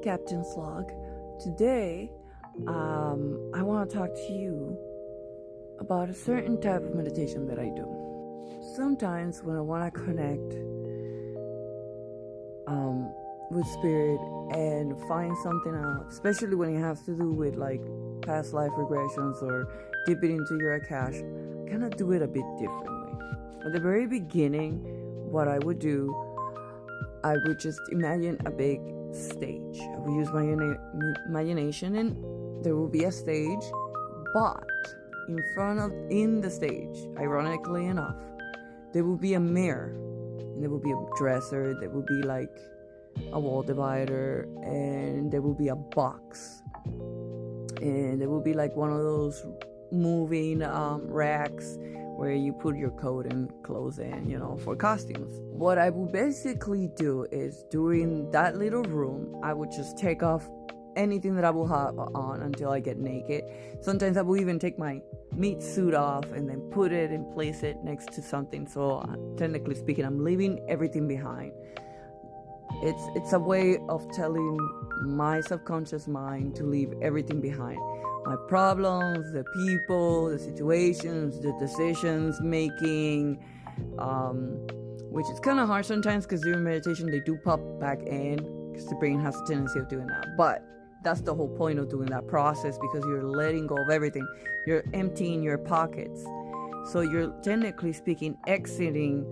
Captain's Log. Today, I want to talk to you about a certain type of meditation that I do. Sometimes when I want to connect with spirit and find something out, especially when it has to do with like past life regressions or dipping into your Akash, I kind of do it a bit differently. At the very beginning, what I would do, I would just imagine a big stage. I would use my imagination, and there will be a stage, but in the stage, ironically enough, there will be a mirror, and there will be a dresser, there will be like a wall divider, and there will be a box, and there will be like one of those moving racks where you put your coat and clothes in, for costumes. What I would basically do is, during that little room, I would just take off anything that I will have on until I get naked. Sometimes I will even take my meat suit off and then put it and place it next to something. So technically speaking, I'm leaving everything behind. It's a way of telling my subconscious mind to leave everything behind. My problems, the people, the situations, the decisions making, which is kind of hard sometimes because during meditation they do pop back in because the brain has a tendency of doing that. But that's the whole point of doing that process, because you're letting go of everything. You're emptying your pockets. So you're technically speaking exiting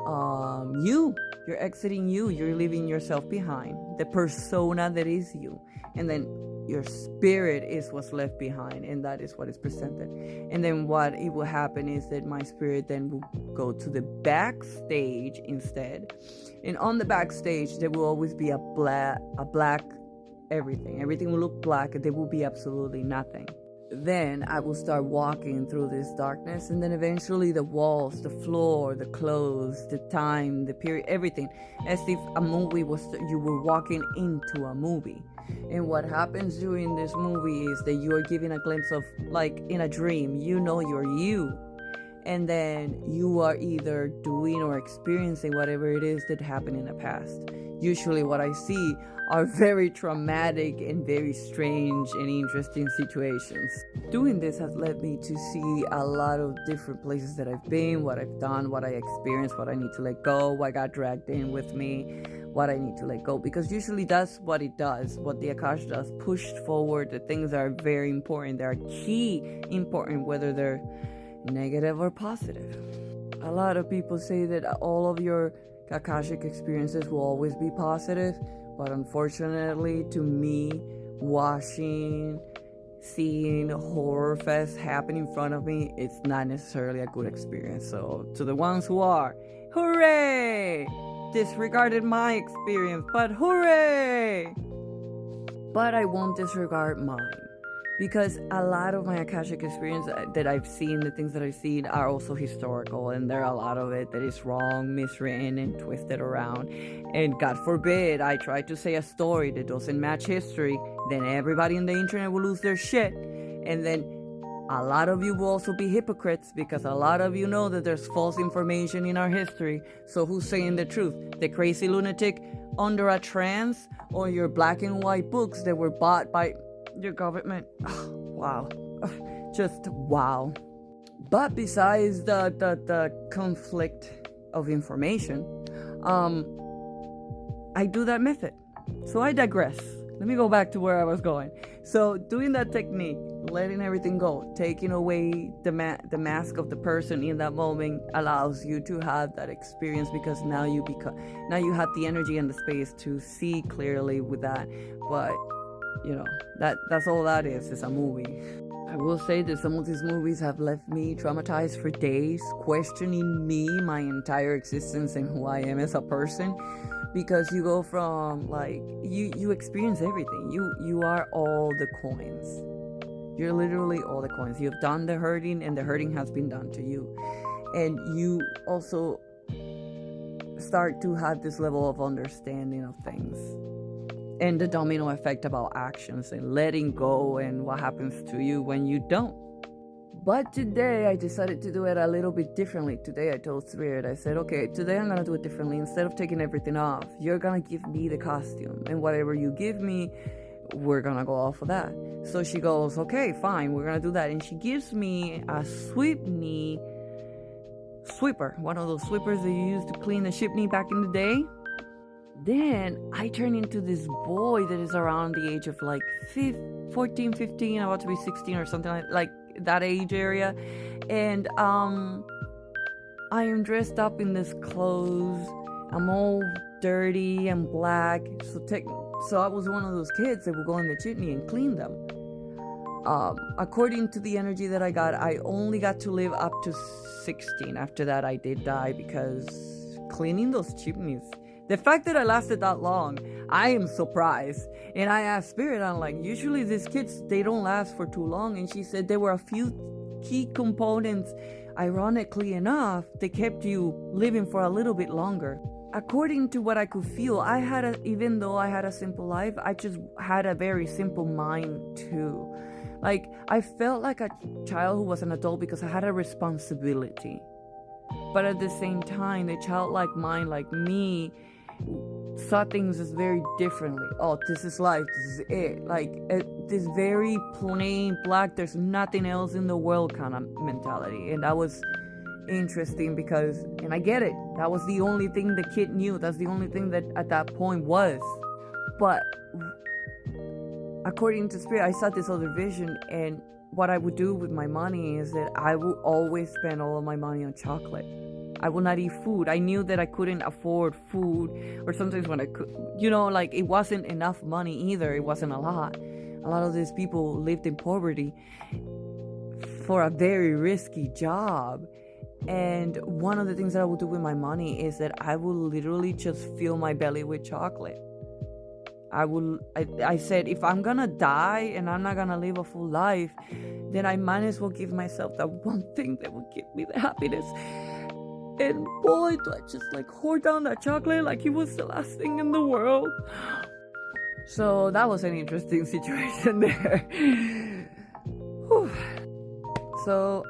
you. You're exiting you. You're leaving yourself behind, the persona that is you. And then your spirit is what's left behind, and that is what is presented. And then what it will happen is that my spirit then will go to the backstage instead. And on the backstage, there will always be a black everything. Everything will look black, and there will be absolutely nothing. Then I will start walking through this darkness, and then eventually the walls, the floor, the clothes, the time, the period, everything, as if a movie you were walking into a movie. And what happens during this movie is that you are given a glimpse of, like in a dream, you're you. And then you are either doing or experiencing whatever it is that happened in the past. Usually what I see are very traumatic and very strange and interesting situations. Doing this has led me to see a lot of different places that I've been, what I've done, what I experienced, what I need to let go, what got dragged in with me, what I need to let go. Because usually that's what it does, what the Akash does, push forward the things that are very important, that are key important, whether they're negative or positive. A lot of people say that all of your Akashic experiences will always be positive, but unfortunately to me, watching, seeing horror fest happen in front of me, it's not necessarily a good experience. So to the ones who are, hooray! Disregarded my experience, but hooray! But I won't disregard mine, because a lot of my Akashic experience that I've seen, the things that I've seen, are also historical, and there are a lot of it that is wrong, miswritten, and twisted around. And God forbid I try to say a story that doesn't match history, then everybody on the internet will lose their shit. And then a lot of you will also be hypocrites, because a lot of you know that there's false information in our history. So who's saying the truth? The crazy lunatic under a trance, or your black and white books that were bought by your government? Wow. Just wow. But besides the conflict of information, I do that method. So I digress. Let me go back to where I was going. So doing that technique, letting everything go, taking away the mask of the person in that moment, allows you to have that experience, because now you have the energy and the space to see clearly with that. But that's all that is. It's a movie. I will say that some of these movies have left me traumatized for days, questioning me, my entire existence, and who I am as a person. Because you go from you experience everything. You are all the coins. You're literally all the coins. You've done the hurting, and the hurting has been done to you. And you also start to have this level of understanding of things, and the domino effect about actions and letting go, and what happens to you when you don't. But today I decided to do it a little bit differently. Today I told Spirit, I said, okay, today I'm gonna do it differently. Instead of taking everything off, you're gonna give me the costume, and whatever you give me, we're gonna go off of that. So she goes, okay, fine, we're gonna do that. And she gives me a sweep knee sweeper, one of those sweepers that you used to clean the ship knee back in the day. Then I turn into this boy that is around the age of like 14, 15, about to be 16 or something like that age area. And I am dressed up in this clothes. I'm all dirty and black. So I was one of those kids that would go in the chimney and clean them. According to the energy that I got, I only got to live up to 16. After that, I did die because cleaning those chimneys. The fact that I lasted that long, I am surprised. And I asked Spirit, I'm like, usually these kids, they don't last for too long. And she said there were a few key components, ironically enough, that kept you living for a little bit longer. According to what I could feel, even though I had a simple life, I just had a very simple mind too. Like, I felt like a child who was an adult because I had a responsibility. But at the same time, the childlike mind, like me, saw things as very differently. Oh, this is life, this is it. Like, this very plain black, there's nothing else in the world kind of mentality. And that was interesting because, and I get it, that was the only thing the kid knew. That's the only thing that at that point was. But according to Spirit, I saw this other vision, and what I would do with my money is that I will always spend all of my money on chocolate. I will not eat food. I knew that I couldn't afford food, or sometimes when I could, like it wasn't enough money either. It wasn't a lot. A lot of these people lived in poverty for a very risky job. And one of the things that I will do with my money is that I will literally just fill my belly with chocolate. I said, if I'm gonna die and I'm not gonna live a full life, then I might as well give myself that one thing that will give me the happiness. And boy, do I just like hoard down that chocolate like it was the last thing in the world. So that was an interesting situation there. So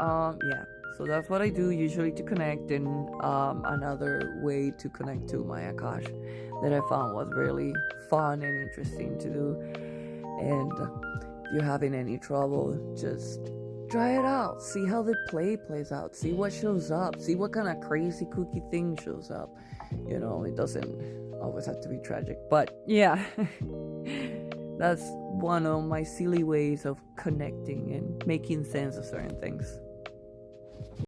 yeah, so that's what I do usually to connect. And another way to connect to my Akash that I found was really fun and interesting to do. And if you're having any trouble, just try it out. See how the plays out. See what shows up. See what kind of crazy kooky thing shows up. It doesn't always have to be tragic. But yeah, that's one of my silly ways of connecting and making sense of certain things.